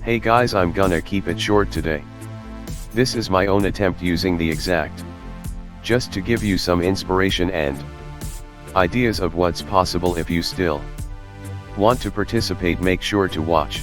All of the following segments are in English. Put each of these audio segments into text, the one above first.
Hey guys, I'm gonna keep it short today. This is my own attempt using the exact. Just to give you some inspiration and ideas of what's possible. If you still want to participate, make sure to watch.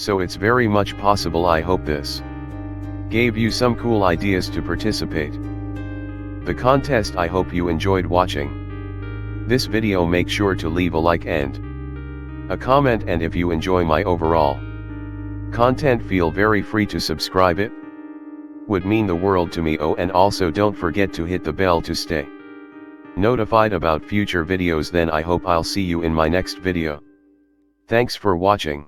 So it's very much possible. I hope this gave you some cool ideas to participate. The contest. I hope you enjoyed watching this video. Make sure to leave a like and a comment, and if you enjoy my overall content, feel very free to subscribe. It would mean the world to me. Oh, and also don't forget to hit the bell to stay notified about future videos. Then I hope I'll see you in my next video. Thanks for watching.